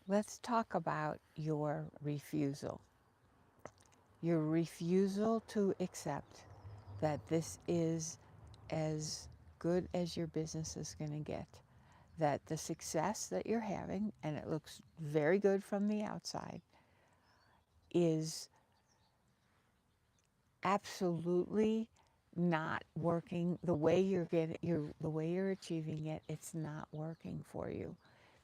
Let's talk about your refusal. Your refusal to accept that this is as good as your business is going to get. That the success that you're having, and it looks very good from the outside, is absolutely not working the way the way you're achieving it. It's not working for you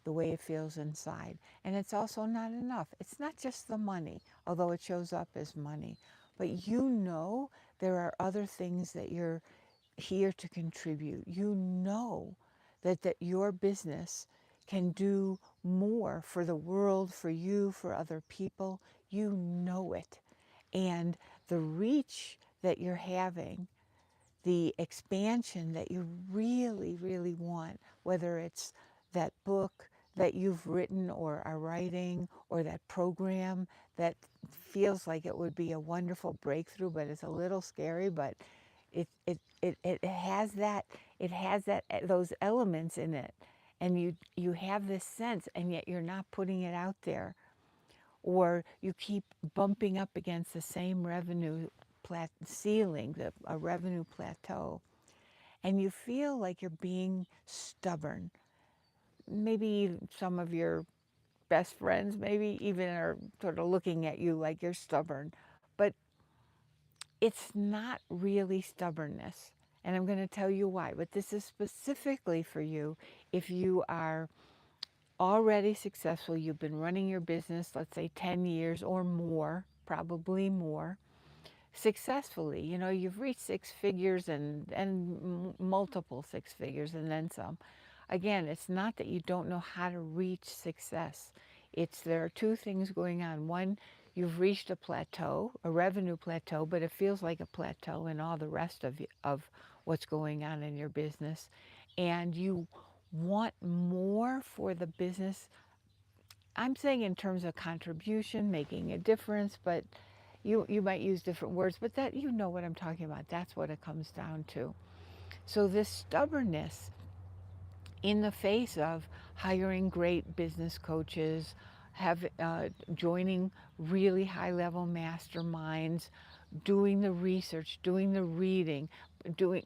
the way it feels inside, and it's also not enough. It's not just the money, although it shows up as money, but you know there are other things that you're here to contribute. You know that your business can do more for the world, for you, for other people. You know it. And the reach that you're having, the expansion that you really, really want, whether it's that book that you've written or are writing, or that program that feels like it would be a wonderful breakthrough, but it's a little scary, but it has that, those elements in it. And you have this sense, and yet you're not putting it out there, or you keep bumping up against the same revenue ceiling, a revenue plateau, and you feel like you're being stubborn. Maybe some of your best friends, maybe even are sort of looking at you like you're stubborn, but it's not really stubbornness. And I'm going to tell you why, but this is specifically for you if you are already successful, you've been running your business, let's say 10 years or more, probably more, successfully. You know, you've reached six figures and multiple six figures and then some. Again, it's not that you don't know how to reach success. It's there are two things going on. One, you've reached a plateau, a revenue plateau, but it feels like a plateau in all the rest of what's going on in your business. And you want more for the business. I'm saying in terms of contribution, making a difference, but you might use different words, but that you know what I'm talking about. That's what it comes down to. So this stubbornness in the face of hiring great business coaches, have joining really high level masterminds, doing the research, doing the reading,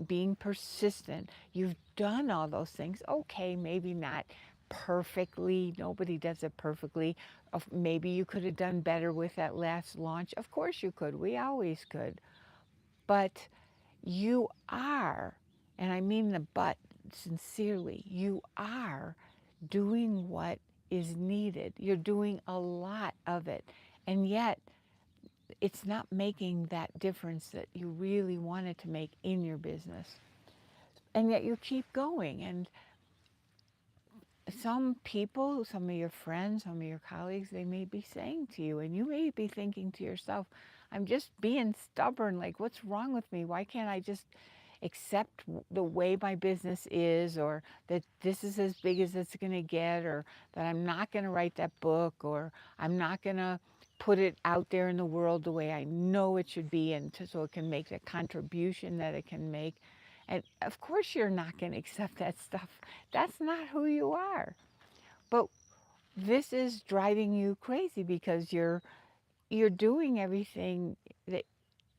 being persistent. You've done all those things. Okay, maybe not perfectly. Nobody does it perfectly. Maybe you could have done better with that last launch. Of course you could. We always could. But you are, and I mean the but sincerely, you are doing what is needed. You're doing a lot of it. And yet, it's not making that difference that you really wanted to make in your business. And yet, you keep going. And some people, some of your friends, some of your colleagues, they may be saying to you, and you may be thinking to yourself, I'm just being stubborn. Like, what's wrong with me? Why can't I just accept the way my business is, or that this is as big as it's going to get, or that I'm not going to write that book, or I'm not going to put it out there in the world the way I know it should be, and so it can make the contribution that it can make. And of course, you're not going to accept that stuff. That's not who you are. But this is driving you crazy because you're doing everything that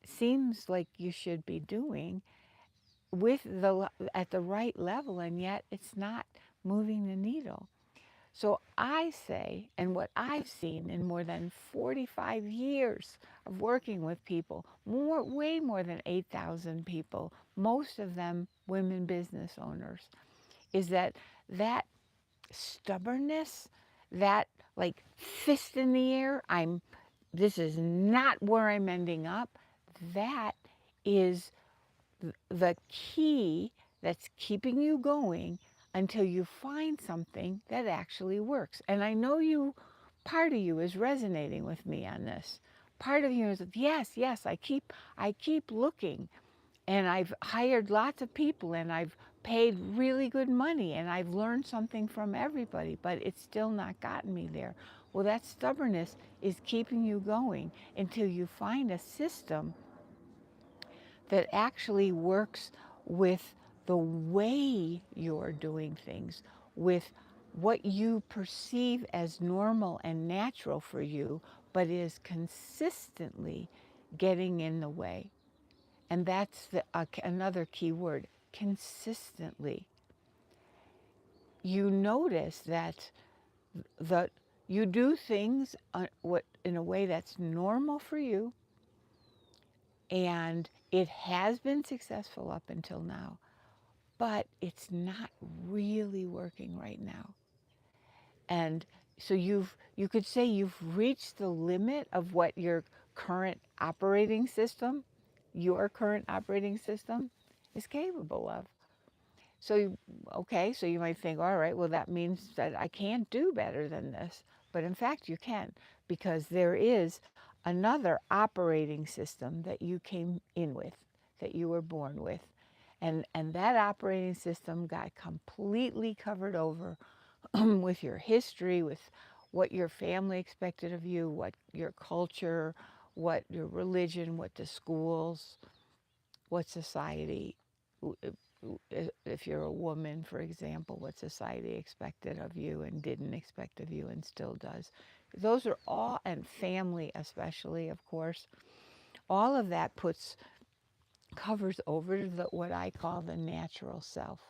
seems like you should be doing with at the right level, and yet it's not moving the needle. So I say, and what I've seen in more than 45 years of working with people, way more than 8,000 people, most of them women business owners, is that stubbornness, that like fist in the air, this is not where I'm ending up, that is the key that's keeping you going until you find something that actually works. And I know part of you is resonating with me on this. Part of you is, yes, yes, I keep looking, and I've hired lots of people, and I've paid really good money, and I've learned something from everybody, but it's still not gotten me there. Well, that stubbornness is keeping you going until you find a system that actually works with the way you're doing things, with what you perceive as normal and natural for you, but is consistently getting in the way. And that's another key word, consistently. You notice that the, you do things in a way that's normal for you, and it has been successful up until now, but it's not really working right now. And so you could say you've reached the limit of what current operating system, your current operating system is capable of. So okay, so you might think, all right, well that means that I can't do better than this. But in fact you can, because there is another operating system that you came in with, that you were born with. And that operating system got completely covered over with your history, with what your family expected of you, what your culture, what your religion, what the schools, what society, if you're a woman, for example, what society expected of you and didn't expect of you and still does. Those are all, and family especially, of course, all of that covers over what I call the natural self.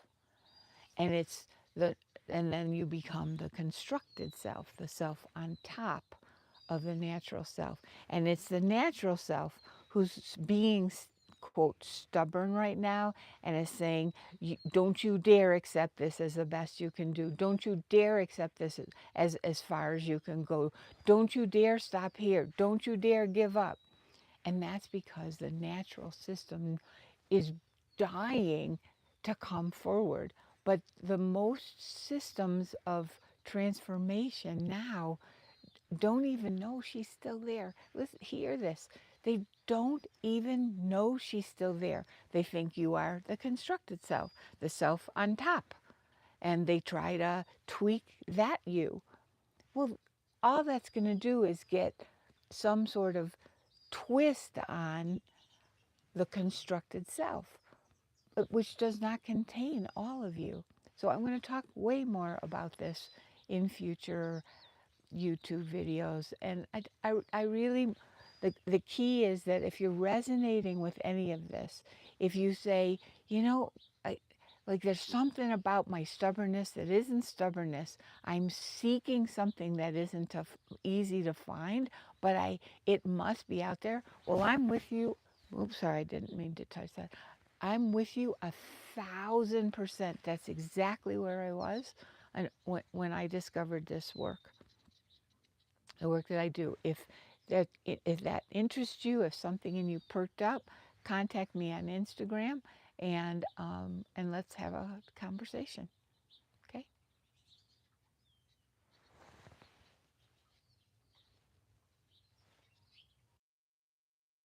And it's the and then you become the constructed self, the self on top of the natural self. And it's the natural self who's being, quote, stubborn right now, and is saying, don't you dare accept this as the best you can do. Don't you dare accept this as far as you can go. Don't you dare stop here. Don't you dare give up. And that's because the natural system is dying to come forward. But the most systems of transformation now don't even know she's still there. Listen, hear this. They don't even know she's still there. They think you are the constructed self, the self on top. And they try to tweak that you. Well, all that's going to do is get some sort of twist on the constructed self, which does not contain all of you. So I'm going to talk way more about this in future YouTube videos. And I really, the key is that if you're resonating with any of this, if you say, you know, I, like there's something about my stubbornness that isn't stubbornness. I'm seeking something that isn't easy to find, but it must be out there. Well, I'm with you. Oops, sorry, I didn't mean to touch that. I'm with you 1,000%. That's exactly where I was, and when I discovered this work, the work that I do. If that interests you, if something in you perked up, contact me on Instagram, and let's have a conversation.